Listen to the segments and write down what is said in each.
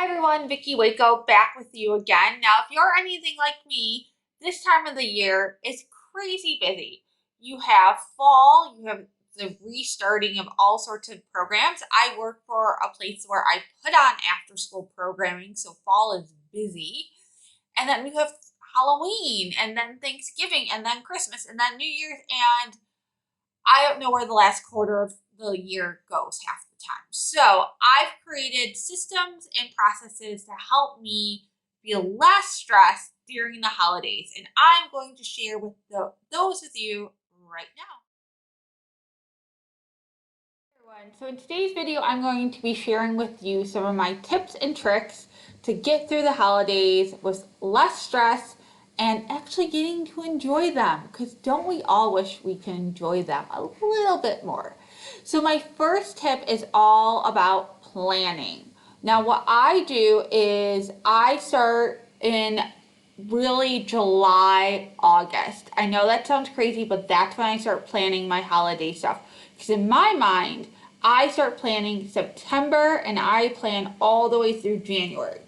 everyone, Vicky Waco back with you again. Now, if you're anything like me, this time of the year is crazy busy. You have fall, you have the restarting of all sorts of programs. I work for a place where I put on after school programming, so fall is busy. And then you have Halloween, and then Thanksgiving, and then Christmas, and then New Year's, and I don't know where the last quarter of the year goes half the time. So I've created systems and processes to help me feel less stressed during the holidays. And I'm going to share with those with you right now. Everyone, so in today's video, I'm going to be sharing with you some of my tips and tricks to get through the holidays with less stress and actually getting to enjoy them, because don't we all wish we can enjoy them a little bit more? So my first tip is all about planning. Now what I do is I start in really July, August. I know that sounds crazy, but that's when I start planning my holiday stuff. Because in my mind, I start planning September and I plan all the way through January.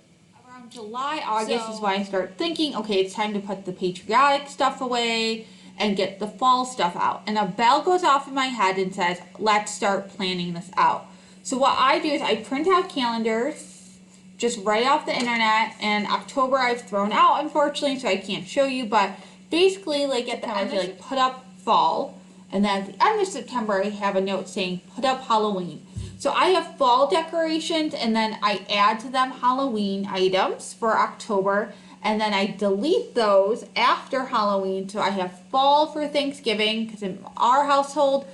Around July, August is when I start thinking, okay, it's time to put the patriotic stuff away and get the fall stuff out. And a bell goes off in my head and says, let's start planning this out. So what I do is I print out calendars just right off the internet, and October I've thrown out, unfortunately, so I can't show you, but basically, like at the end, I like put up fall, and then at the end of September, I have a note saying put up Halloween. So I have fall decorations, and then I add to them Halloween items for October, and then I delete those after Halloween. So I have fall for Thanksgiving, because in our household,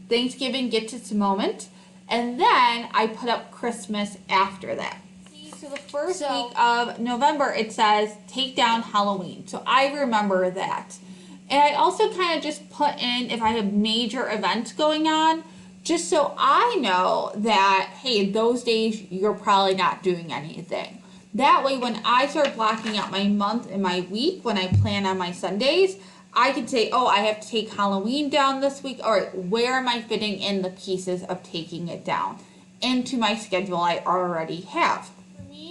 Thanksgiving gets its moment, and then I put up Christmas after that. So the first week of November, it says take down Halloween. So I remember that. And I also kind of just put in if I have major events going on, just so I know that, hey, those days you're probably not doing anything. That way, when I start blocking out my month and my week, when I plan on my Sundays, I can say, oh, I have to take Halloween down this week. All right, where am I fitting in the pieces of taking it down into my schedule I already have?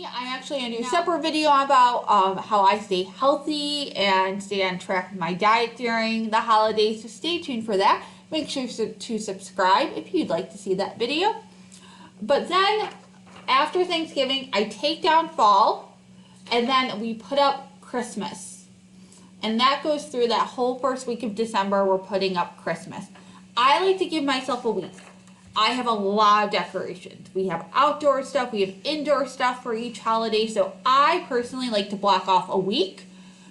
I actually do a separate video about how I stay healthy and stay on track with my diet during the holidays, so stay tuned for that. Make sure to subscribe if you'd like to see that video. But then after Thanksgiving, I take down fall, and then we put up Christmas. And that goes through that whole first week of December, we're putting up Christmas. I like to give myself a week. I have a lot of decorations. We have outdoor stuff, we have indoor stuff for each holiday. So I personally like to block off a week,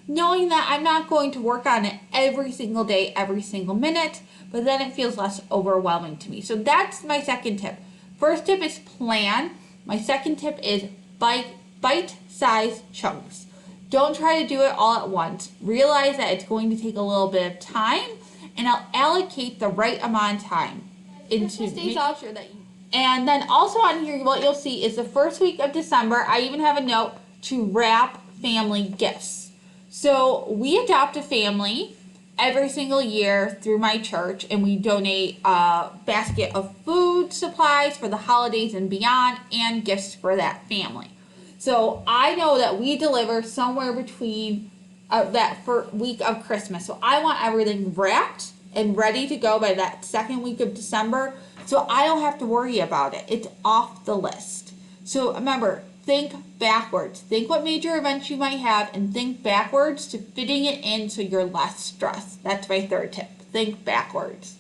knowing that I'm not going to work on it every single day, every single minute, but then it feels less overwhelming to me. So that's my second tip. First tip is plan. My second tip is bite-sized chunks. Don't try to do it all at once. Realize that it's going to take a little bit of time, and I'll allocate the right amount of time into sure that and then also on here, what you'll see is the first week of December, I even have a note to wrap family gifts. So we adopt a family every single year through my church, and we donate a basket of food supplies for the holidays and beyond, and gifts for that family. So I know that we deliver somewhere between that first week of Christmas. So I want everything wrapped and ready to go by that second week of December, so I don't have to worry about it. It's off the list. So remember, think backwards. Think what major events you might have, and think backwards to fitting it in so you're less stressed. That's my third tip. Think backwards.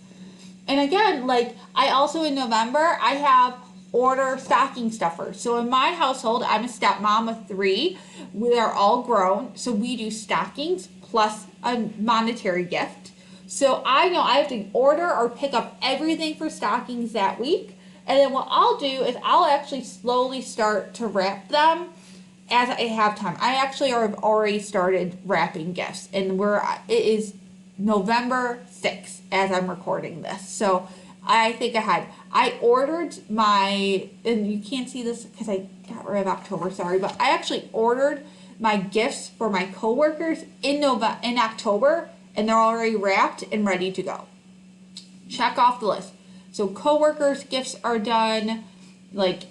And again, like I also in November, I have order stocking stuffers. So in my household, I'm a stepmom of 3. We are all grown, so we do stockings plus a monetary gift. So I know I have to order or pick up everything for stockings that week. And then what I'll do is I'll actually slowly start to wrap them as I have time. I actually have already started wrapping gifts, and it is November 6th as I'm recording this. So I think ahead. I ordered and you can't see this because I got rid of October, sorry, but I actually ordered my gifts for my coworkers in October, and they're already wrapped and ready to go. Check off the list. So coworkers' gifts are done, like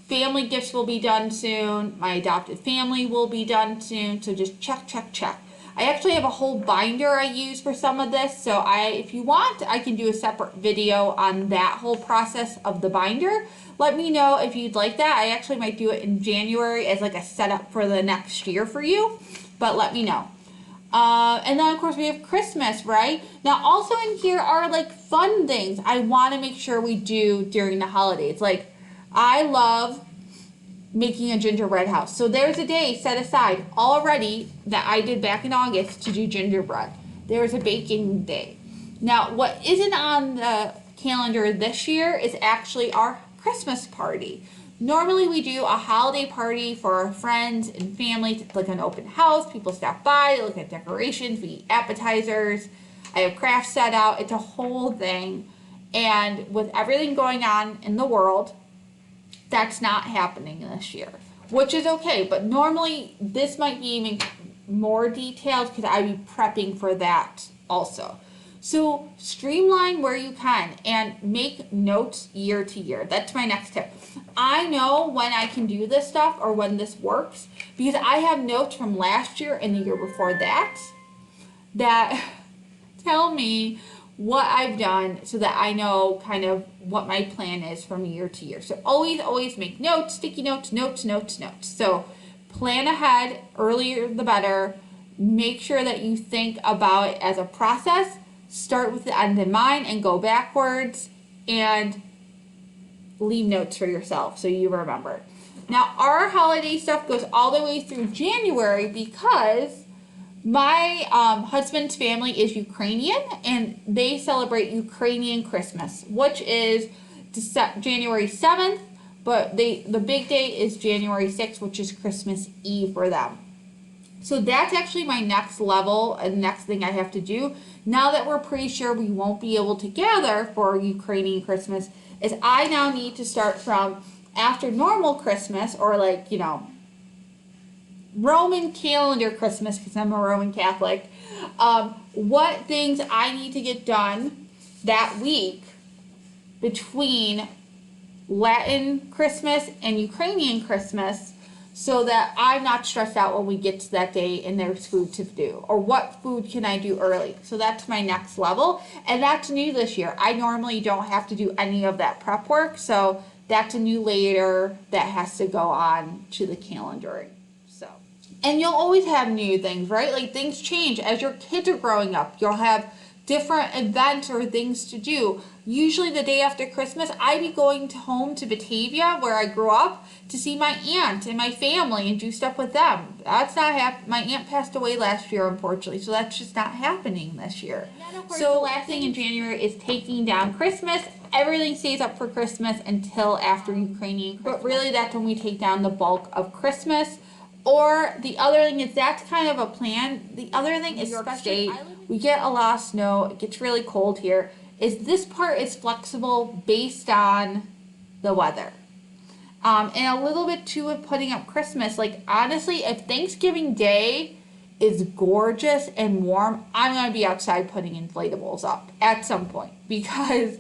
Family gifts will be done soon. My adopted family will be done soon. So just check, check, check. I actually have a whole binder I use for some of this. So if you want, I can do a separate video on that whole process of the binder. Let me know if you'd like that. I actually might do it in January as like a setup for the next year for you, but let me know. And then of course we have Christmas, right? Now also in here are like fun things I want to make sure we do during the holidays. Like I love making a gingerbread house. So there's a day set aside already that I did back in August to do gingerbread. There's a baking day. Now what isn't on the calendar this year is actually our Christmas party. Normally we do a holiday party for our friends and family. It's like an open house. People stop by, they look at decorations, we eat appetizers. I have crafts set out. It's a whole thing. And with everything going on in the world, that's not happening this year, which is okay. But normally this might be even more detailed because I'd be prepping for that also. So streamline where you can and make notes year to year. That's my next tip. I know when I can do this stuff or when this works because I have notes from last year and the year before that tell me what I've done so that I know kind of what my plan is from year to year. So always make notes, sticky notes, notes. So plan ahead, earlier the better. Make sure that you think about it as a process. Start with the end in mind and go backwards and leave notes for yourself so you remember. Now our holiday stuff goes all the way through January because my husband's family is Ukrainian and they celebrate Ukrainian Christmas, which is January 7th, but the big day is January 6th, which is Christmas Eve for them. So that's actually my next level and next thing I have to do. Now that we're pretty sure we won't be able to gather for Ukrainian Christmas, is I now need to start from after normal Christmas or like, you know, Roman calendar Christmas because I'm a Roman Catholic. What things I need to get done that week between Latin Christmas and Ukrainian Christmas so that I'm not stressed out when we get to that day and there's food to do, or what food can I do early. So that's my next level, and that's new this year. I normally don't have to do any of that prep work, so that's a new layer that has to go on to the calendaring. So, and you'll always have new things, right? Like things change as your kids are growing up. You'll have different events or things to do. Usually the day after Christmas, I'd be going home to Batavia, where I grew up, to see my aunt and my family and do stuff with them. That's not happening. My aunt passed away last year, unfortunately, so that's just not happening this year. So the last thing in January is taking down Christmas. Everything stays up for Christmas until after Ukrainian Christmas. But really that's when we take down the bulk of Christmas. Or the other thing is that's kind of a plan. The other thing is New York State. We get a lot of snow. It gets really cold here. Is this part is flexible based on the weather. And a little bit too with putting up Christmas. Like honestly, if Thanksgiving Day is gorgeous and warm, I'm going to be outside putting inflatables up at some point because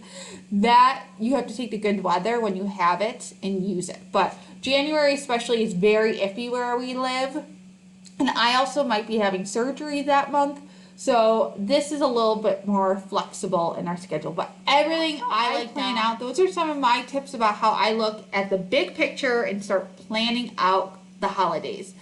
that you have to take the good weather when you have it and use it. But January especially is very iffy where we live. And I also might be having surgery that month. So this is a little bit more flexible in our schedule, but everything I like plan out. Those are some of my tips about how I look at the big picture and start planning out the holidays.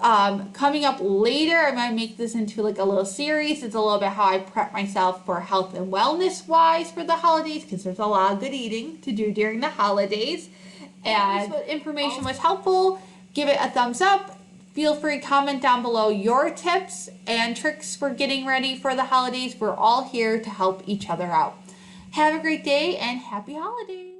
Coming up later, I'm going to make this into like a little series. It's a little bit how I prep myself for health and wellness wise for the holidays because there's a lot of good eating to do during the holidays. And if this information was helpful, give it a thumbs up. Feel free to comment down below your tips and tricks for getting ready for the holidays. We're all here to help each other out. Have a great day and happy holidays.